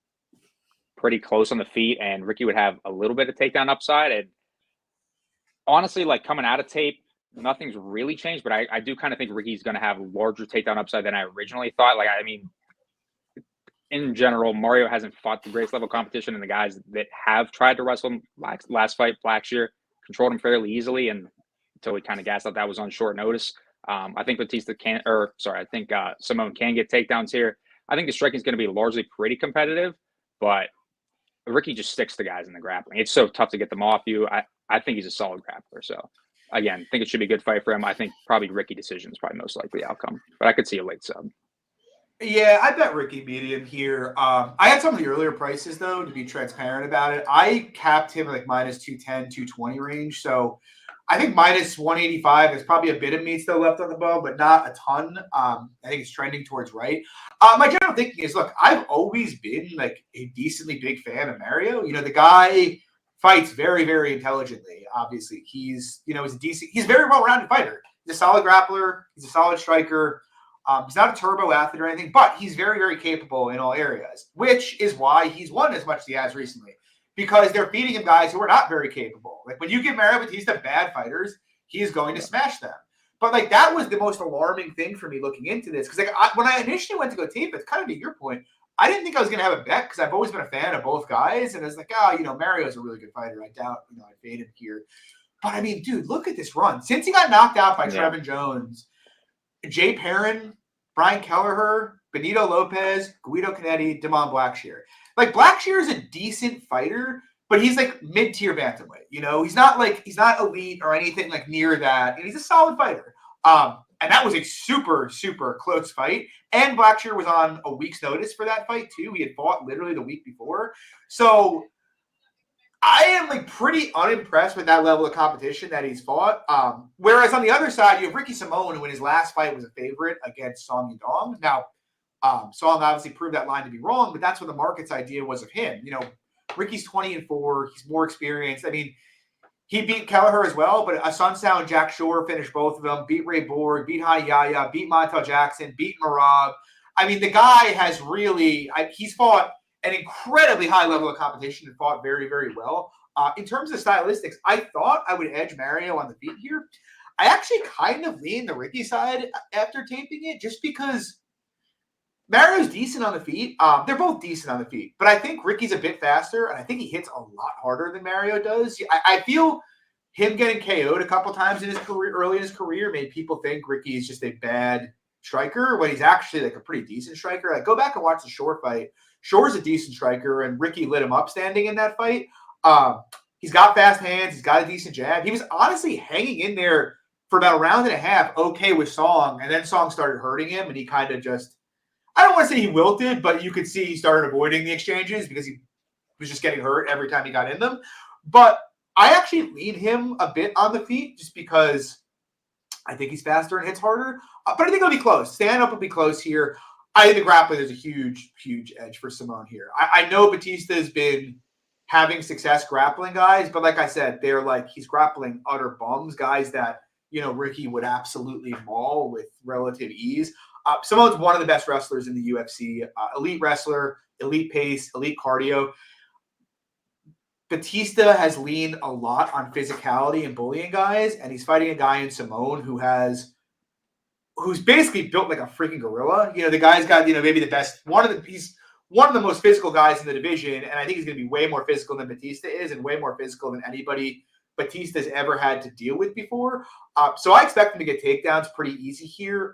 pretty close on the feet, and Ricky would have a little bit of takedown upside. And honestly, like coming out of tape, nothing's really changed, but I do kind of think Ricky's going to have larger takedown upside than I originally thought. Like, I mean, in general, Mario hasn't fought the greatest level competition, and the guys that have tried to wrestle him last fight, Blackshear, controlled him fairly easily, and until he kind of gassed out that was on short notice. I think Simone can get takedowns here. I think the striking is going to be largely pretty competitive, but Ricky just sticks to guys in the grappling. It's so tough to get them off you. I think he's a solid grappler. So, again, I think it should be a good fight for him. I think probably Ricky decision is probably most likely outcome, but I could see a late sub. Yeah, I bet Ricky medium here. I had some of the earlier prices, though, to be transparent about it. I capped him at like minus 210, 220 range. So I think minus 185 is probably a bit of meat still left on the bow, but not a ton. I think it's trending towards right. My general thinking is, look, I've always been like a decently big fan of Mario. The guy fights very, very intelligently. Obviously, he's a very well-rounded fighter. He's a solid grappler. He's a solid striker. He's not a turbo athlete or anything, but he's very, very capable in all areas, which is why he's won as much as he has recently, because they're feeding him guys who are not very capable. Like, when you give Mario Bautista bad fighters, he is going to smash them. But, like, that was the most alarming thing for me looking into this, because when I initially went to go tape it, kind of to your point, I didn't think I was going to have a bet because I've always been a fan of both guys, and I was like, Mario's a really good fighter. I doubt, I fade him here. But, I mean, dude, look at this run. Since he got knocked out by Trevin Jones, Jay Perrin, Brian Kelleher, Benito Lopez, Guido Canetti, Damon Blackshear. Like, Blackshear is a decent fighter, but he's like mid-tier bantamweight. You know, he's not elite or anything like near that. And he's a solid fighter. And that was a super, super close fight. And Blackshear was on a week's notice for that fight too. He had fought literally the week before. So I am like pretty unimpressed with that level of competition that he's fought. Whereas on the other side, you have Ricky Simone, who in his last fight was a favorite against Song Yadong. Now, Song obviously proved that line to be wrong, but that's what the market's idea was of him. You know, Ricky's 20-4. He's more experienced. I mean, he beat Kelleher as well, but Asuncao and Jack Shore finished both of them, beat Ray Borg, beat Hani Yahya, beat Montel Jackson, beat Marab. I mean, the guy has really he's fought an incredibly high level of competition and fought very, very well. In terms of stylistics, I thought I would edge Mario on the feet here. I actually kind of lean the Ricky side after taping it just because Mario's decent on the feet. They're both decent on the feet, but I think Ricky's a bit faster, and I think he hits a lot harder than Mario does. I feel him getting KO'd a couple times in his career, early in his career, made people think Ricky is just a bad striker when he's actually like a pretty decent striker. Like, go back and watch the Shore fight. Shore's a decent striker, and Ricky lit him up standing in that fight. He's got fast hands. He's got a decent jab. He was honestly hanging in there for about a round and a half, okay with Song, and then Song started hurting him, and he kind of just, I don't want to say he wilted, but you could see he started avoiding the exchanges because he was just getting hurt every time he got in them. But I actually lean him a bit on the feet just because I think he's faster and hits harder. But I think it'll be close. Stand-up will be close here. I think the grappling is a huge, huge edge for Simone here. I know Bautista has been having success grappling guys, but like I said, they're like, he's grappling utter bums, guys that, you know, Ricky would absolutely maul with relative ease. Simone's one of the best wrestlers in the UFC. Elite wrestler, elite pace, elite cardio. Bautista has leaned a lot on physicality and bullying guys, and he's fighting a guy in Simone who's basically built like a freaking gorilla. You know, the guy's got, you know, maybe the best, he's one of the most physical guys in the division, and I think he's going to be way more physical than Bautista is and way more physical than anybody Bautista's ever had to deal with before. So I expect him to get takedowns pretty easy here.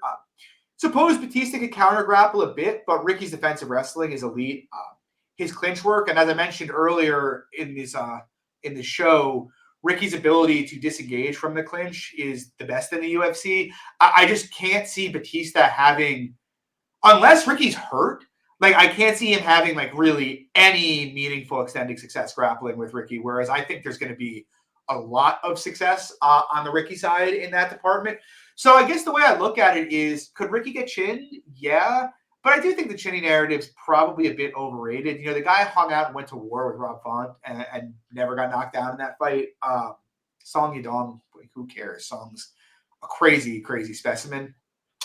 Suppose Bautista could counter grapple a bit, but Ricky's defensive wrestling is elite. His clinch work, and as I mentioned earlier in the show, Ricky's ability to disengage from the clinch is the best in the UFC. I just can't see Bautista having, unless Ricky's hurt, like I can't see him having like really any meaningful extended success grappling with Ricky, whereas I think there's going to be a lot of success on the Ricky side in that department. So I guess the way I look at it is, could Ricky get chinned? Yeah. But I do think the chinning narrative's probably a bit overrated. You know, the guy hung out and went to war with Rob Font and never got knocked down in that fight. Song Yadong, who cares? Song's a crazy, crazy specimen.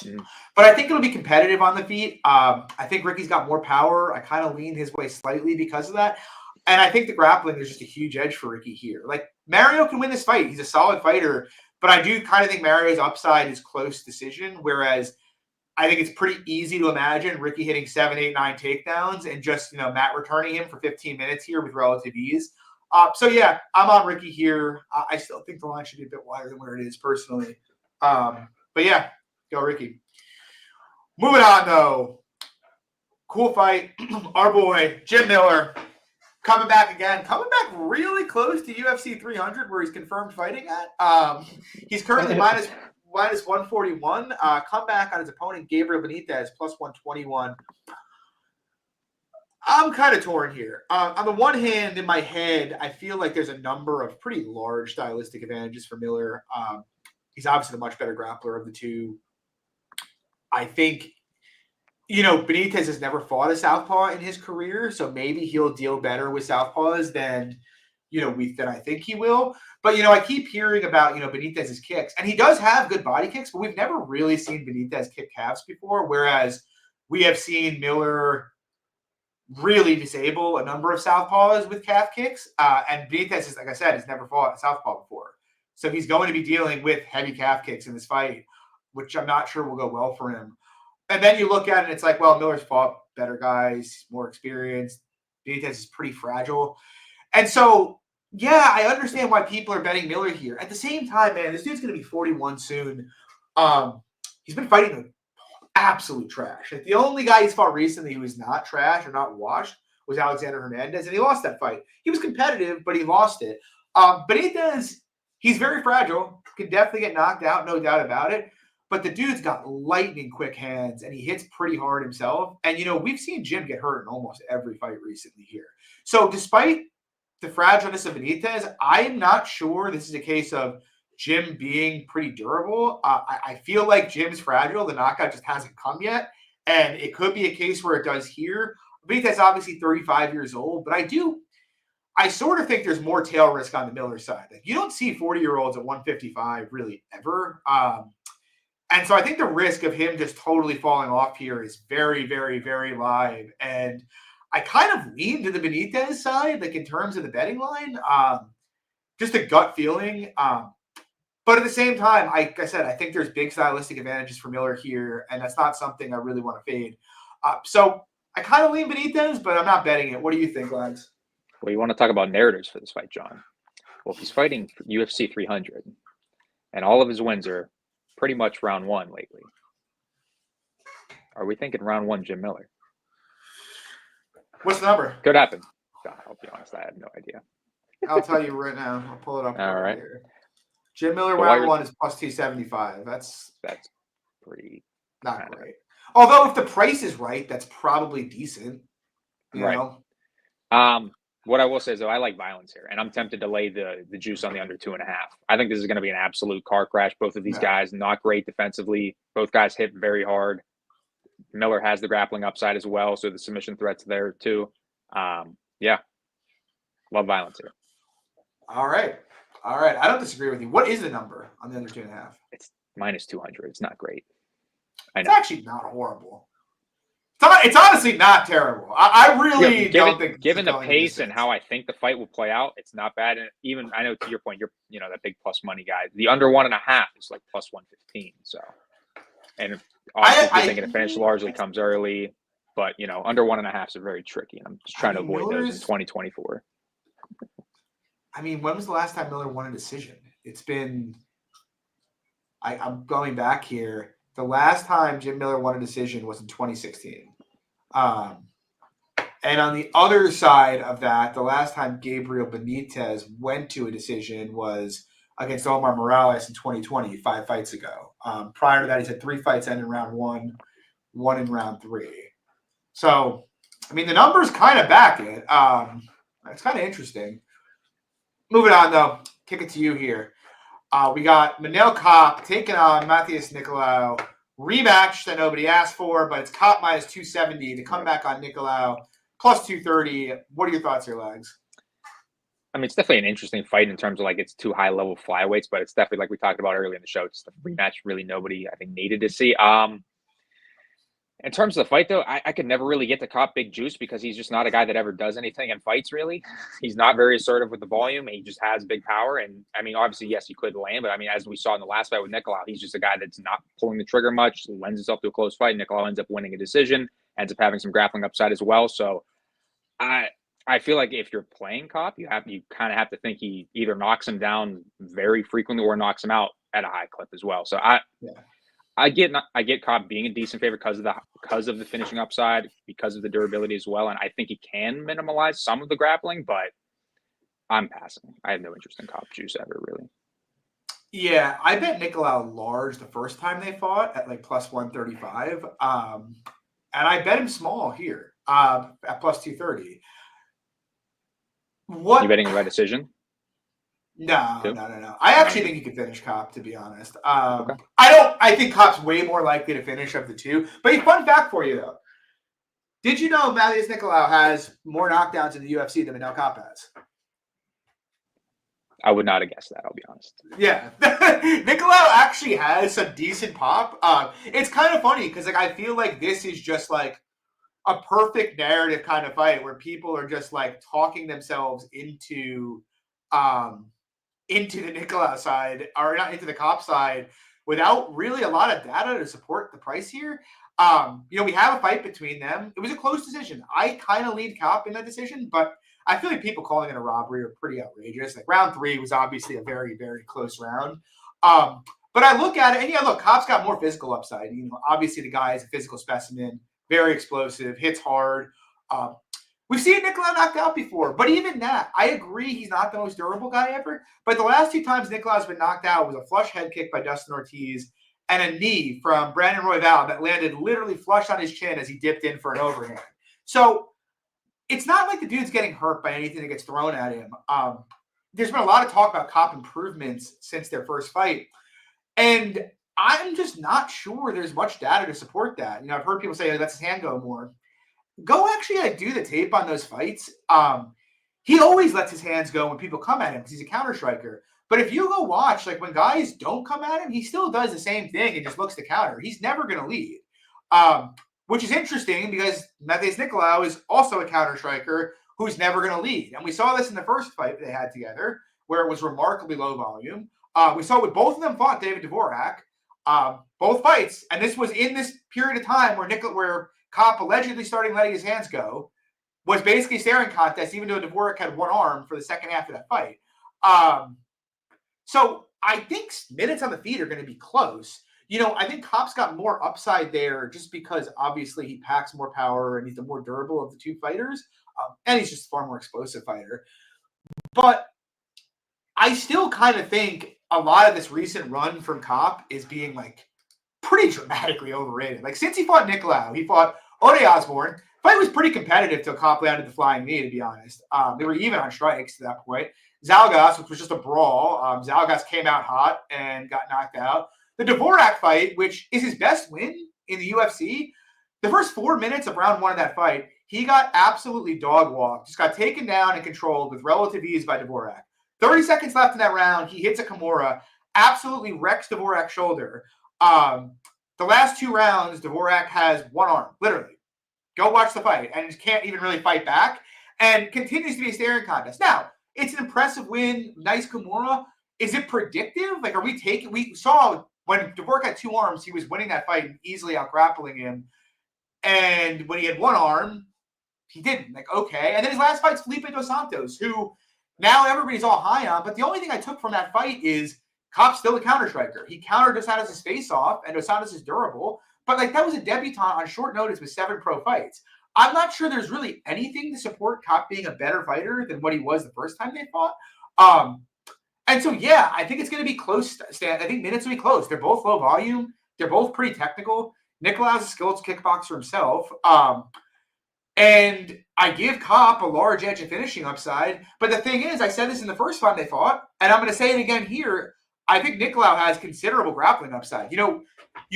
Mm. But I think it'll be competitive on the feet. I think Ricky's got more power. I kind of lean his way slightly because of that. And I think the grappling is just a huge edge for Ricky here. Like, Mario can win this fight. He's a solid fighter. But I do kind of think Mario's upside is close decision, whereas I think it's pretty easy to imagine Ricky hitting 7, 8, 9 takedowns and just, you know, Matt returning him for 15 minutes here with relative ease. So, yeah, I'm on Ricky here. I still think the line should be a bit wider than where it is personally. But, yeah, go Ricky. Moving on, though. Cool fight. Our boy, Jim Miller, coming back again. Coming back really close to UFC 300 where he's confirmed fighting at. He's currently minus 141. Comeback on his opponent, Gabriel Benitez, plus 121. I'm kind of torn here. On the one hand, in my head, I feel like there's a number of pretty large stylistic advantages for Miller. He's obviously the much better grappler of the two. I think, you know, Benitez has never fought a southpaw in his career, so maybe he'll deal better with southpaws than, you know, than I think he will. But, you know, I keep hearing about, you know, Benitez's kicks, and he does have good body kicks, but we've never really seen Benitez kick calves before, whereas we have seen Miller really disable a number of southpaws with calf kicks. And Benitez, like I said, has never fought a southpaw before. So he's going to be dealing with heavy calf kicks in this fight, which I'm not sure will go well for him. And then you look at it, and it's like, well, Miller's fought better guys, more experienced. Benitez is pretty fragile. And so, yeah, I understand why people are betting Miller here. At the same time, man, this dude's going to be 41 soon. He's been fighting absolute trash. Like, the only guy he's fought recently who is not trash or not washed was Alexander Hernandez, and he lost that fight. He was competitive, but he lost it. Benitez, he's very fragile, can definitely get knocked out, no doubt about it. But the dude's got lightning quick hands, and he hits pretty hard himself. And, we've seen Jim get hurt in almost every fight recently here. So despite the fragileness of Benitez, I am not sure this is a case of Jim being pretty durable. I feel like Jim's fragile. The knockout just hasn't come yet. And it could be a case where it does here. Benitez obviously 35 years old, but I sort of think there's more tail risk on the Miller side. Like, you don't see 40-year-olds at 155 really ever. And so I think the risk of him just totally falling off here is very, very, very live. And I kind of lean to the Benitez side, like in terms of the betting line, just a gut feeling. But at the same time, like I said, I think there's big stylistic advantages for Miller here, and that's not something I really want to fade. So I kind of lean Benitez, but I'm not betting it. What do you think, lads? Well, you want to talk about narratives for this fight, John. Well, he's fighting for UFC 300, and all of his wins are pretty much round one lately. Are we thinking round one Jim Miller? What's the number? Could happen. I'll be honest, I have no idea. I'll tell you right now. I'll pull it up. All right. Here. Jim Miller round one is plus 275. That's pretty not great. Although if the price is right, that's probably decent. You know? What I will say is, though, I like violence here, and I'm tempted to lay the juice on the under 2.5. I think this is going to be an absolute car crash. Both of these guys not great defensively. Both guys hit very hard. Miller has the grappling upside as well, so the submission threat's there too. Yeah, love violence here. All right. I don't disagree with you. What is the number on the under 2.5? It's minus 200. It's not great. I know. It's actually not horrible. It's honestly not terrible. I really don't think. Given the pace and how I think the fight will play out, it's not bad. And even I know to your point, you're that big plus money guy. The under 1.5 is like plus 115. So, and obviously I think the finish largely comes early, but under 1.5 is very tricky. And I'm just trying to avoid those in 2024. I mean, when was the last time Miller won a decision? It's been. I'm going back here. The last time Jim Miller won a decision was in 2016. And on the other side of that, the last time Gabriel Benitez went to a decision was against Omar Morales in 2020, 5 fights ago. Prior to that, he's had 3 fights end in round 1, 1 in round 3. So, I mean, the numbers kind of back it. It's kind of interesting. Moving on, though. Kick it to you here. We got Manel Kape taking on Matheus Nicolau. Rematch that nobody asked for, but it's Kape minus 270 to come back on Nicolau plus 230. What are your thoughts here, Lags? I mean, it's definitely an interesting fight in terms of like it's 2 high-level flyweights, but it's definitely like we talked about earlier in the show. It's a rematch really nobody, I think, needed to see. In terms of the fight, though, I could never really get to Kape big juice because he's just not a guy that ever does anything in fights, really. He's not very assertive with the volume. He just has big power. And, I mean, obviously, yes, he could land. But, I mean, as we saw in the last fight with Nicolau, he's just a guy that's not pulling the trigger much, lends himself to a close fight. Nicolau ends up winning a decision, ends up having some grappling upside as well. So, I feel like if you're playing Kape, you kind of have to think he either knocks him down very frequently or knocks him out at a high clip as well. So, I get Kape being a decent favorite because of the finishing upside, because of the durability as well, and I think he can minimize some of the grappling, but I'm passing. I have no interest in Kape juice ever, really. Yeah, I bet Nicolau large the first time they fought at like plus 135, and I bet him small here at plus 230. What? You betting a right decision? No. I actually think he could finish Kape, to be honest. Okay. I think Kape's way more likely to finish of the two. But a fun fact for you, though. Did you know Matheus Nicolau has more knockdowns in the UFC than Manel Kape has? I would not have guessed that, I'll be honest. Yeah. Nicolau actually has some decent pop. It's kind of funny because I feel like this is just like a perfect narrative kind of fight where people are just like talking themselves into the Nicolau side, or not into the Kape side, without really a lot of data to support the price here. We have a fight between them. It was a close decision. I kind of lead Kape in that decision, but I feel like people calling it a robbery are pretty outrageous. Like round 3 was obviously a very, very close round. But I look at it, and look, Kape's got more physical upside. Obviously the guy is a physical specimen, very explosive, hits hard. We've seen Nicolau knocked out before, but even that, I agree he's not the most durable guy ever. But the last 2 times Nicolau's been knocked out was a flush head kick by Dustin Ortiz and a knee from Brandon Royval that landed literally flush on his chin as he dipped in for an overhand. So it's not like the dude's getting hurt by anything that gets thrown at him. There's been a lot of talk about Kape improvements since their first fight. And I'm just not sure there's much data to support that. I've heard people say, lets his hand go more. Go actually do the tape on those fights. He always lets his hands go when people come at him because he's a counter striker. But if you go watch, when guys don't come at him, he still does the same thing and just looks to counter. He's never going to lead, which is interesting because Matheus Nicolau is also a counter striker who's never going to lead. And we saw this in the first fight they had together where it was remarkably low volume. We saw what both of them fought David Dvorak, both fights. And this was in this period of time where Kape allegedly starting letting his hands go, was basically a staring contest, even though Dvorak had one arm for the second half of that fight. So I think minutes on the feet are going to be close. I think Kape's got more upside there just because obviously he packs more power and he's the more durable of the 2 fighters. And he's just a far more explosive fighter. But I still kind of think a lot of this recent run from Kape is being pretty dramatically overrated. Since he fought Nicolau, he fought Ode Osborne. Fight was pretty competitive till Kape landed the flying knee, to be honest. They were even on strikes to that point. Zalgas, which was just a brawl. Zalgas came out hot and got knocked out. The Dvorak fight, which is his best win in the UFC, the first 4 minutes of round 1 of that fight, he got absolutely dog walked. Just got taken down and controlled with relative ease by Dvorak. 30 seconds left in that round. He hits a Kimura, absolutely wrecks Dvorak's shoulder. The last 2 rounds, Dvorak has one arm, literally. Go watch the fight, and can't even really fight back, and continues to be a staring contest. Now, it's an impressive win, nice Kimura. Is it predictive? We saw when Dvorak had 2 arms, he was winning that fight and easily out-grappling him. And when he had one arm, he didn't. Okay. And then his last fight's Felipe dos Santos, who now everybody's all high on. But the only thing I took from that fight is Kape's still a counter striker. He countered Dos Santos' face off, and Dos Santos is durable. But that was a debutant on short notice with 7 pro fights. I'm not sure there's really anything to support Kape being a better fighter than what he was the first time they fought. And so, yeah, I think it's going to be close. I think minutes will be close. They're both low volume. They're both pretty technical. Nicolau's a skilled kickboxer himself. And I give Kape a large edge of finishing upside. But the thing is, I said this in the first time they fought, and I'm going to say it again here. I think Nicolau has considerable grappling upside. You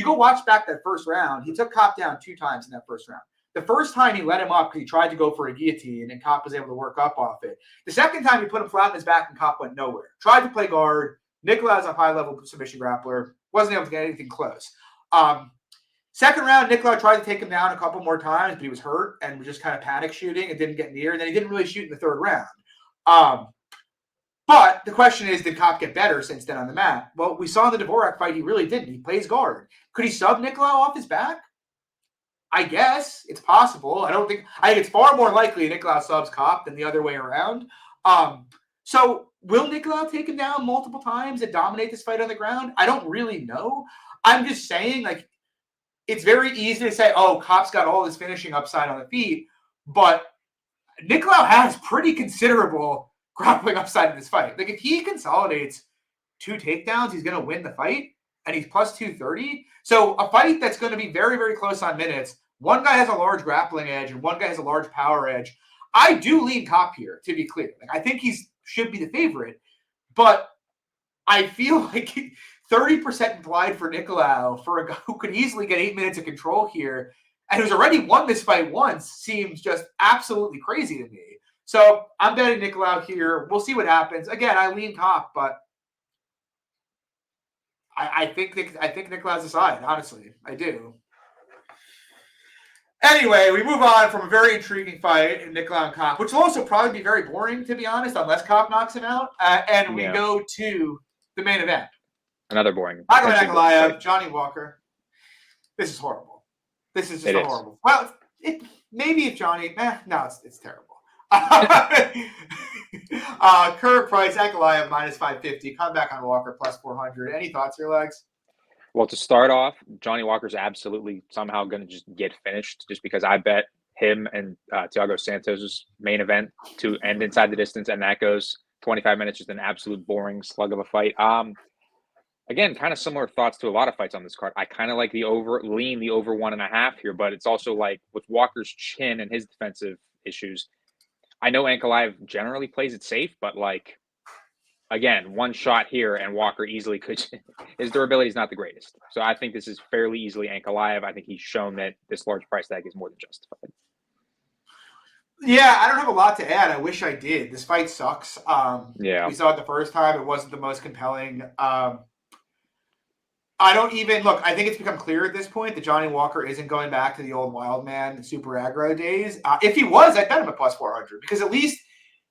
go watch back that first round. He took Kape down 2 times in that first round. The first time he let him up because he tried to go for a guillotine, and Kape was able to work up off it. The second time he put him flat on his back, and Kape went nowhere. Tried to play guard. Nicolau's a high-level submission grappler. Wasn't able to get anything close. Second round, Nicolau tried to take him down a couple more times, but he was hurt and was just kind of panic shooting and didn't get near. And then he didn't really shoot in the 3rd round. But the question is, did Kape get better since then on the mat? Well, we saw in the Dvorak fight, he really didn't. He plays guard. Could he sub Nicolau off his back? I guess it's possible. I think it's far more likely Nicolau subs Kape than the other way around. So will Nicolau take him down multiple times and dominate this fight on the ground? I don't really know. I'm just saying, it's very easy to say, oh, Kape's got all this finishing upside on the feet, but Nicolau has pretty considerable grappling upside in this fight. If he consolidates 2 takedowns, he's going to win the fight, and he's plus 230. So a fight that's going to be very, very close on minutes. One guy has a large grappling edge, and one guy has a large power edge. I do lean Kape here, to be clear. I think he should be the favorite, but I feel 30% implied for Nicolau for a guy who could easily get 8 minutes of control here and who's already won this fight once seems just absolutely crazy to me. So I'm betting Nicolau here. We'll see what happens. Again, I lean Kape, but I think Nicolau's aside, honestly. I do. Anyway, we move on from a very intriguing fight in Nicolau and Kape, which will also probably be very boring, to be honest, unless Kape knocks him out. And we go to the main event. Another boring. Magomed Anakalaev, Johnny Walker. This is horrible. This is just horrible. Well, maybe if Johnny, no, it's terrible. Current price, Ankalaev minus 550. Come back on Walker plus 400. Any thoughts here, Legs? Well, to start off, Johnny Walker's absolutely somehow going to just get finished just because I bet him and Thiago Santos' main event to end inside the distance, and that goes 25 minutes, just an absolute boring slug of a fight. Again, kind of similar thoughts to a lot of fights on this card. I kind of like the over 1.5 here, but it's also like with Walker's chin and his defensive issues. I know Ankalaev generally plays it safe, but like, again, one shot here and Walker easily could. His durability is not the greatest. So I think this is fairly easily Ankalaev. I think he's shown that this large price tag is more than justified. Yeah, I don't have a lot to add. I wish I did. This fight sucks. Yeah. We saw it the first time. It wasn't the most compelling. I don't even look. I think it's become clear at this point that Johnny Walker isn't going back to the old wild man, super aggro days. If he was, I'd bet him at plus 400 because at least,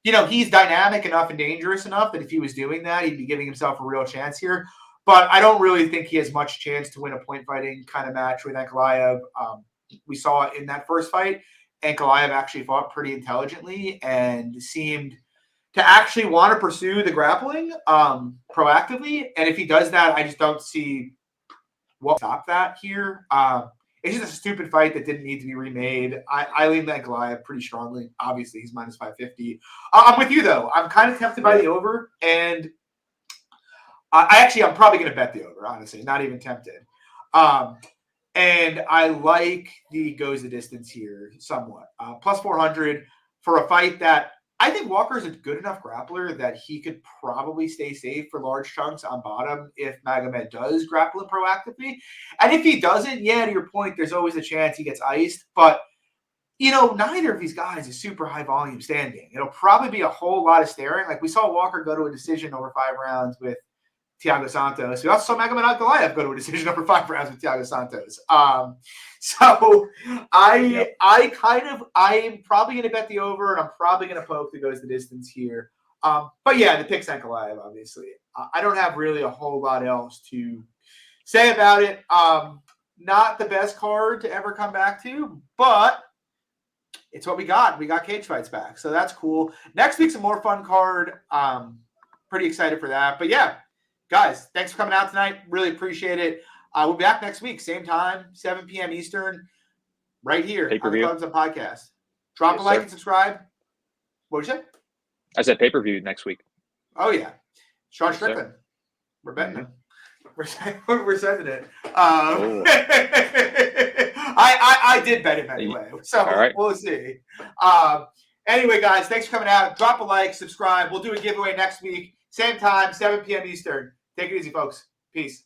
he's dynamic enough and dangerous enough that if he was doing that, he'd be giving himself a real chance here. But I don't really think he has much chance to win a point fighting kind of match with Ankalaev. We saw in that first fight, Ankalaev actually fought pretty intelligently and seemed to actually want to pursue the grappling proactively. And if he does that, I just don't see what stop that here. It's just a stupid fight that didn't need to be remade. I lean Ankalaev pretty strongly. Obviously, he's minus 550. I'm with you, though. I'm kind of tempted by the over. And I'm probably going to bet the over, honestly. Not even tempted. And I like the goes the distance here somewhat. Plus 400 for a fight that I think Walker is a good enough grappler that he could probably stay safe for large chunks on bottom if Magomed does grapple him proactively. And if he doesn't, yeah, to your point, there's always a chance he gets iced. But, neither of these guys is super high volume standing. It'll probably be a whole lot of staring. Like we saw Walker go to a decision over 5 rounds with Thiago Santos. We also saw Magomed Anakalaev go to a decision over 5 rounds with Thiago Santos. So I am probably going to bet the over, and I'm probably going to poke the goes the distance here. But yeah, the pick's Ankalaev, obviously. I don't have really a whole lot else to say about it. Not the best card to ever come back to, but it's what we got. We got cage fights back, so that's cool. Next week's a more fun card. Pretty excited for that. But yeah, guys, thanks for coming out tonight. Really appreciate it. We'll be back next week, same time, 7 p.m. Eastern, right here on the Clubs and Podcast. Drop a like and subscribe. What did you say? I said pay-per-view next week. Oh, yeah. Sean Strickland. We're betting him. We're sending it. I did bet him anyway, so We'll see. Anyway, guys, thanks for coming out. Drop a like, subscribe. We'll do a giveaway next week. Same time, 7 p.m. Eastern. Take it easy, folks. Peace.